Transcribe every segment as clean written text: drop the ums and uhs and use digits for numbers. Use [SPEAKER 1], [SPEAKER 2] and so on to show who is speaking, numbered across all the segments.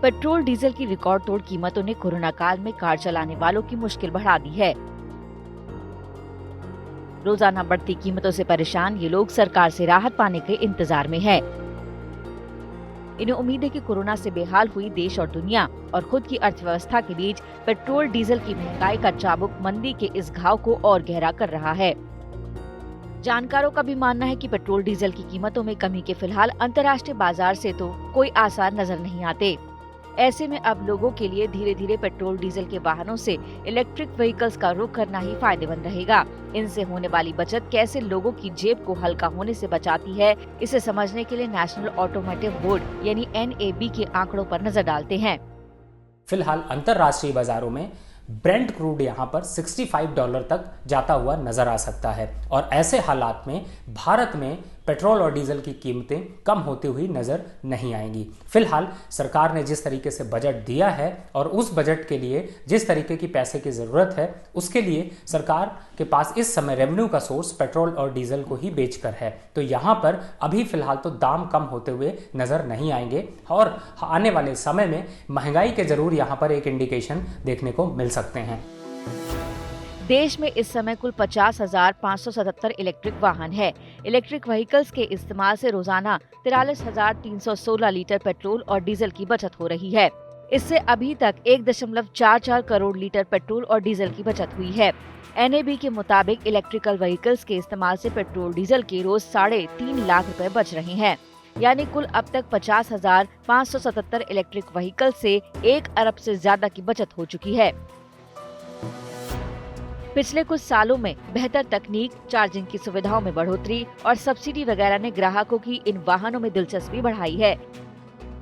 [SPEAKER 1] Petrol diesel की record तोड़ कीमतों ने कोरोना काल में कार चलाने वालों की मुश्किल बढ़ा दी है। रोजाना बढ़ती कीमतों से परेशान ये लोग सरकार से राहत पाने के इंतजार में हैं। इन्हें उम्मीद है कि कोरोना से बेहाल हुई देश और दुनिया और खुद की अर्थव्यवस्था के बीच पेट्रोल डीजल की महंगाई का चाबुक मंदी के इस घाव को और गहरा कर रहा है। जानकारों का भी मानना है कि पेट्रोल डीजल की कीमतों में कमी के फिलहाल अंतर्राष्ट्रीय बाजार से तो कोई आसार नजर नहीं आते। ऐसे में अब लोगों के लिए धीरे धीरे पेट्रोल डीजल के वाहनों से इलेक्ट्रिक व्हीकल्स का रुख करना ही फायदेमंद रहेगा। इनसे होने वाली बचत कैसे लोगों की जेब को हल्का होने से बचाती है, इसे समझने के लिए नेशनल ऑटोमोटिव बोर्ड यानी NAB के आंकड़ों पर नजर डालते हैं।
[SPEAKER 2] फिलहाल अंतर्राष्ट्रीय बाजारों में ब्रेंट क्रूड यहां पर $65 तक जाता हुआ नजर आ सकता है और ऐसे हालात में भारत में पेट्रोल और डीजल की कीमतें कम होती हुई नजर नहीं आएंगी। फिलहाल सरकार ने जिस तरीके से बजट दिया है और उस बजट के लिए जिस तरीके की पैसे की जरूरत है, उसके लिए सरकार के पास इस समय रेवेन्यू का सोर्स पेट्रोल और डीजल को ही बेचकर है। तो यहाँ पर अभी फिलहाल तो दाम कम होते हुए नजर नहीं आएंगे और आने वाले समय में महंगाई के जरूर यहाँ पर एक इंडिकेशन देखने को मिल सकते हैं।
[SPEAKER 1] देश में इस समय कुल 50,577 इलेक्ट्रिक वाहन है। इलेक्ट्रिक व्हीकल्स के इस्तेमाल से रोजाना 43,316 लीटर पेट्रोल और डीजल की बचत हो रही है। इससे अभी तक 1.44 करोड़ लीटर पेट्रोल और डीजल की बचत हुई है। NAB के मुताबिक इलेक्ट्रिकल व्हीकल्स के इस्तेमाल से पेट्रोल डीजल के रोज 3.5 लाख रुपए बच रहे हैं। यानी कुल अब तक 50,577 इलेक्ट्रिक व्हीकल से 1 अरब से ज्यादा की बचत हो चुकी है। पिछले कुछ सालों में बेहतर तकनीक, चार्जिंग की सुविधाओं में बढ़ोतरी और सब्सिडी वगैरह ने ग्राहकों की इन वाहनों में दिलचस्पी बढ़ाई है।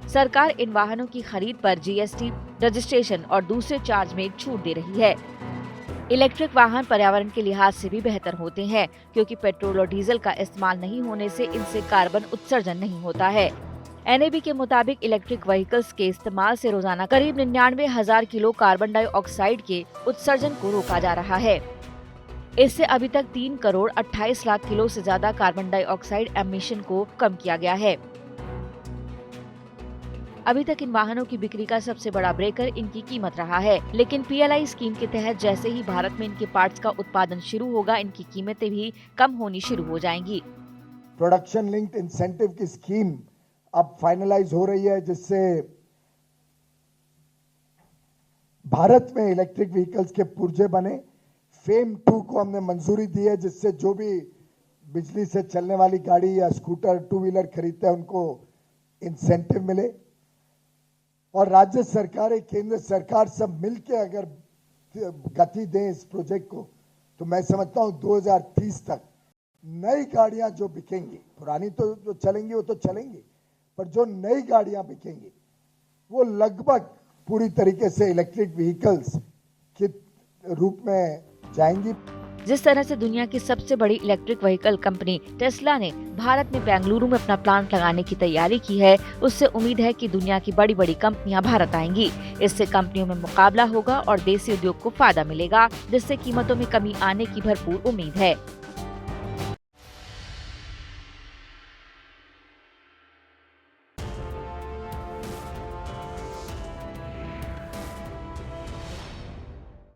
[SPEAKER 1] सरकार इन वाहनों की खरीद पर GST, रजिस्ट्रेशन और दूसरे चार्ज में छूट दे रही है। इलेक्ट्रिक वाहन पर्यावरण के लिहाज से भी बेहतर होते हैं क्योंकि पेट्रोल और डीजल का इस्तेमाल नहीं होने से इनसे कार्बन उत्सर्जन नहीं होता है। NAB के मुताबिक इलेक्ट्रिक व्हीकल्स के इस्तेमाल से रोजाना करीब 99,000 किलो कार्बन डाइऑक्साइड के उत्सर्जन को रोका जा रहा है। इससे अभी तक 3 करोड़ 28 लाख किलो से ज्यादा कार्बन डाइऑक्साइड एमिशन को कम किया गया है। अभी तक इन वाहनों की बिक्री का सबसे बड़ा ब्रेकर इनकी कीमत रहा है, लेकिन PLI स्कीम के तहत जैसे ही भारत में इनके पार्ट्स का उत्पादन शुरू होगा, इनकी कीमतें भी कम होनी शुरू हो जाएंगी।
[SPEAKER 3] प्रोडक्शन लिंक्ड इंसेंटिव की स्कीम अब फाइनलाइज हो रही है, जिससे भारत में इलेक्ट्रिक व्हीकल्स के पुर्जे बने। FAME 2 को हमने मंजूरी दी है, जिससे जो भी बिजली से चलने वाली गाड़ी या स्कूटर, 2 व्हीलर खरीदते हैं उनको इंसेंटिव मिले। और राज्य सरकारें, केंद्र सरकार सब मिलके अगर गति दें इस प्रोजेक्ट को, तो मैं समझता हूं 2030 तक नई गाड़ियां जो बिकेंगी, पुरानी तो जो चलेंगी वो तो चलेंगी, पर जो नई गाड़ियां बिकेंगी वो लगभग पूरी तरीके से इलेक्ट्रिक व्हीकल्स के रूप में जाएंगी।
[SPEAKER 1] जिस तरह से दुनिया की सबसे बड़ी इलेक्ट्रिक व्हीकल कंपनी टेस्ला ने भारत में बेंगलुरु में अपना प्लांट लगाने की तैयारी की है, उससे उम्मीद है कि दुनिया की बड़ी बड़ी कंपनियां भारत आएंगी। इससे कंपनियों में मुकाबला होगा और देसी उद्योग को फायदा मिलेगा, जिससे कीमतों में कमी आने की भरपूर उम्मीद है।